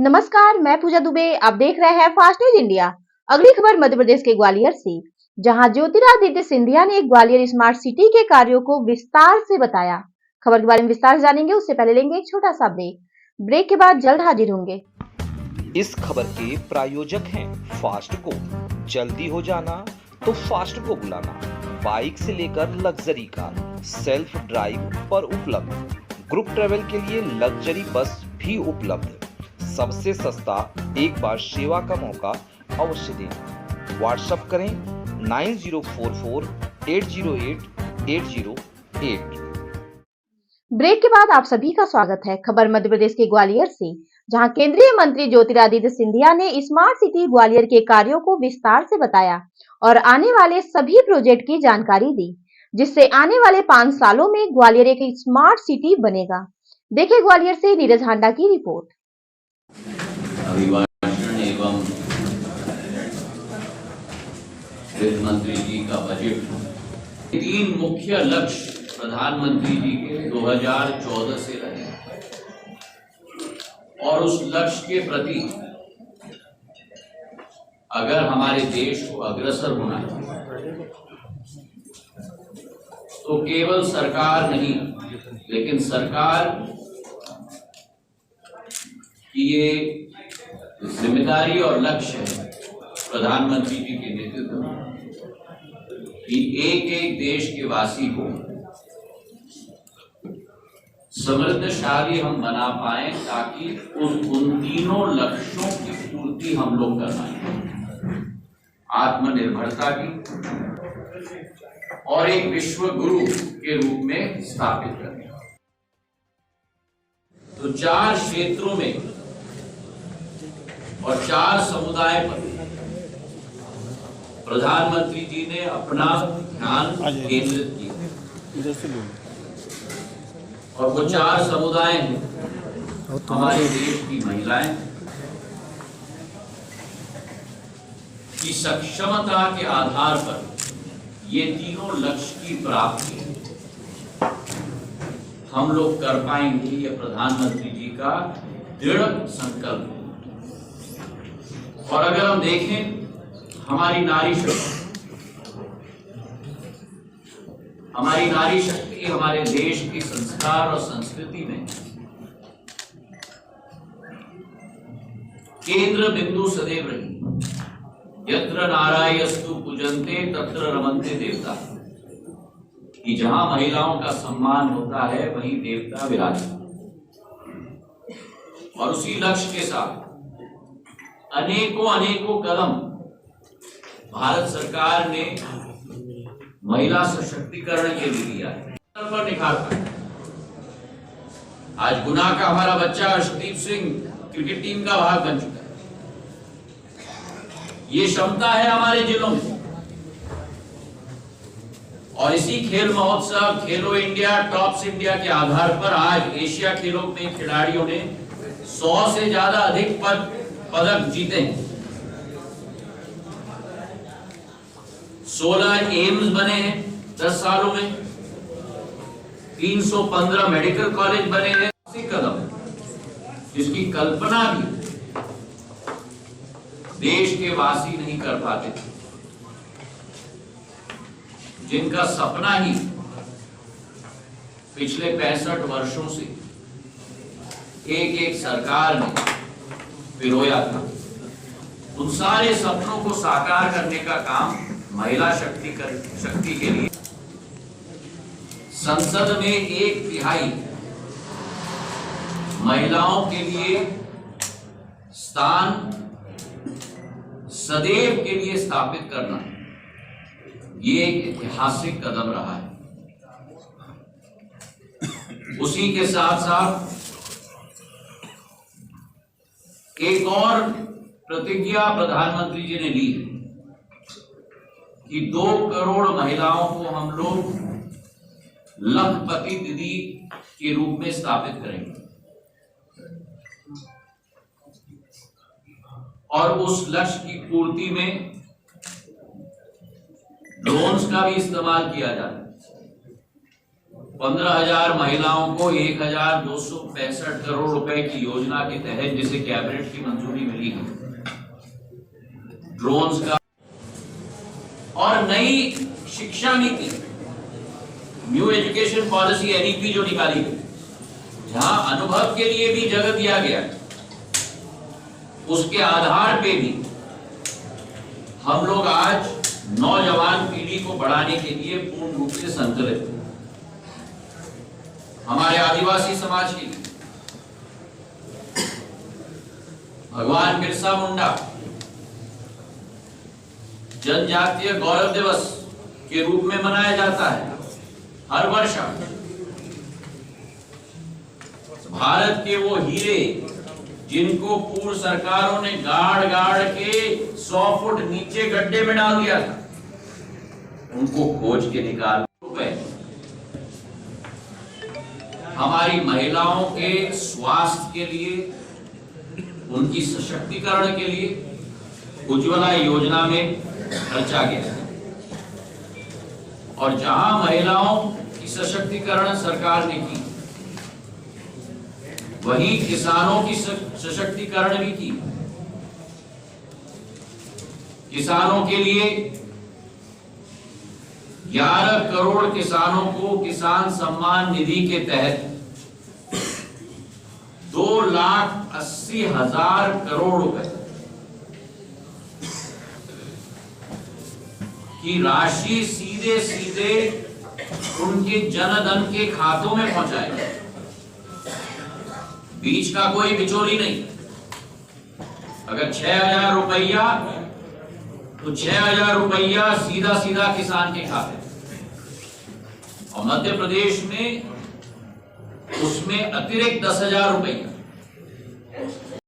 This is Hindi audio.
नमस्कार, मैं पूजा दुबे। आप देख रहे हैं फास्ट न्यूज इंडिया। अगली खबर मध्य प्रदेश के ग्वालियर से, जहां ज्योतिरादित्य सिंधिया ने ग्वालियर स्मार्ट सिटी के कार्यों को विस्तार से बताया। खबर के बारे में विस्तार से जानेंगे, उससे पहले लेंगे एक छोटा सा ब्रेक के बाद जल्द हाजिर होंगे। इस खबर के प्रायोजक हैं फास्ट को। जल्दी हो जाना तो फास्ट को बुलाना। बाइक से लेकर लग्जरी कार सेल्फ ड्राइव पर उपलब्ध। ग्रुप ट्रेवल के लिए लग्जरी बस भी उपलब्ध। सबसे सस्ता एक बार सेवा का मौका अवश्य दें। व्हाट्सएप करें 9044808808। ब्रेक के बाद आप सभी का स्वागत है। खबर मध्य प्रदेश के ग्वालियर से, जहां केंद्रीय मंत्री ज्योतिरादित्य सिंधिया ने स्मार्ट सिटी ग्वालियर के कार्यों को विस्तार से बताया और आने वाले सभी प्रोजेक्ट की जानकारी दी, जिससे आने वाले 5 सालों में ग्वालियर एक स्मार्ट सिटी बनेगा। देखिए ग्वालियर से नीरज हांडा की रिपोर्ट। अभिभाषण एवं वित्त मंत्री जी का बजट, 3 मुख्य लक्ष्य प्रधानमंत्री जी के 2014 से रहे और उस लक्ष्य के प्रति अगर हमारे देश को अग्रसर होना है तो केवल सरकार नहीं, लेकिन सरकार की ये जिम्मेदारी और लक्ष्य है प्रधानमंत्री जी के नेतृत्व में कि एक एक देश के वासी को समृद्धशाली हम बना पाए, ताकि उन तीनों लक्ष्यों की पूर्ति हम लोग कर पाए। आत्मनिर्भरता की और एक विश्व गुरु के रूप में स्थापित करने। तो 4 क्षेत्रों में और 4 समुदाय पर प्रधानमंत्री जी ने अपना ध्यान केंद्रित किया और वो 4 समुदाय हैं हमारे देश की महिलाएं की सक्षमता के आधार पर ये तीनों लक्ष्य की प्राप्ति हम लोग कर पाएंगे। ये प्रधानमंत्री जी का दृढ़ संकल्प है। और अगर हम देखें हमारी नारी शक्ति हमारे देश की संस्कार और संस्कृति में केंद्र बिंदु सदैव रही। यत्र नारायस्तु पूजन्ते तत्र रमन्ते देवता, कि जहां महिलाओं का सम्मान होता है वहीं देवता विराजमान। और उसी लक्ष्य के साथ अनेकों कदम भारत सरकार ने महिला सशक्तिकरण के लिए लिया है। पर निखार पाए। आज गुना का हमारा बच्चा अर्शदीप सिंह क्रिकेट टीम का भाग बन चुका है। ये क्षमता है हमारे जिलों में। और इसी खेल महोत्सव खेलो इंडिया टॉप्स इंडिया के आधार पर आज एशिया खेलों में खिलाड़ियों ने 100 से ज्यादा अधिक पदक जीते हैं। 16 एम्स बने हैं 10 सालों में, 315 मेडिकल कॉलेज बने हैं। कदम जिसकी कल्पना भी देश के वासी नहीं कर पाते थे, जिनका सपना ही पिछले 65 वर्षों से एक सरकार ने पिरोया था। उन सारे सपनों को साकार करने का काम महिला शक्ति के लिए संसद में 1/3 महिलाओं के लिए स्थान सदैव के लिए स्थापित करना, ये एक ऐतिहासिक कदम रहा है। उसी के साथ साथ एक और प्रतिज्ञा प्रधानमंत्री जी ने ली कि 2 करोड़ महिलाओं को हम लोग लखपति दीदी के रूप में स्थापित करेंगे। और उस लक्ष्य की पूर्ति में ड्रोन्स का भी इस्तेमाल किया जाता है। 15,000 महिलाओं को 1,265 करोड़ रुपए की योजना के तहत जिसे कैबिनेट की मंजूरी मिली है, ड्रोन्स का, और नई शिक्षा नीति, न्यू एजुकेशन पॉलिसी एनईपी जो निकाली गई, जहां अनुभव के लिए भी जगह दिया गया, उसके आधार पे भी हम लोग आज नौजवान पीढ़ी को बढ़ाने के लिए पूर्ण रूप से संकल्पित हैं। हमारे आदिवासी समाज के लिए भगवान बिरसा मुंडा जनजातीय गौरव दिवस के रूप में मनाया जाता है हर वर्ष। भारत के वो हीरे जिनको पूर्व सरकारों ने गाड़ गाड़ के 100 फुट नीचे गड्ढे में डाल दिया था, उनको खोज के निकाल रुपए हमारी महिलाओं के स्वास्थ्य के लिए, उनकी सशक्तिकरण के लिए उज्ज्वला योजना में खर्चा गया। और जहां महिलाओं की सशक्तिकरण सरकार ने की, वहीं किसानों की सशक्तिकरण भी की। किसानों के लिए 11 करोड़ किसानों को किसान सम्मान निधि के तहत 2,80,000 करोड़ रुपए की राशि सीधे सीधे उनके जनधन के खातों में पहुंचाएगा। बीच का कोई बिचौली नहीं। अगर 6,000 रुपया तो 6,000 रुपया सीधा सीधा किसान के खाते। और मध्य प्रदेश में उसमें अतिरिक्त 10,000 रुपया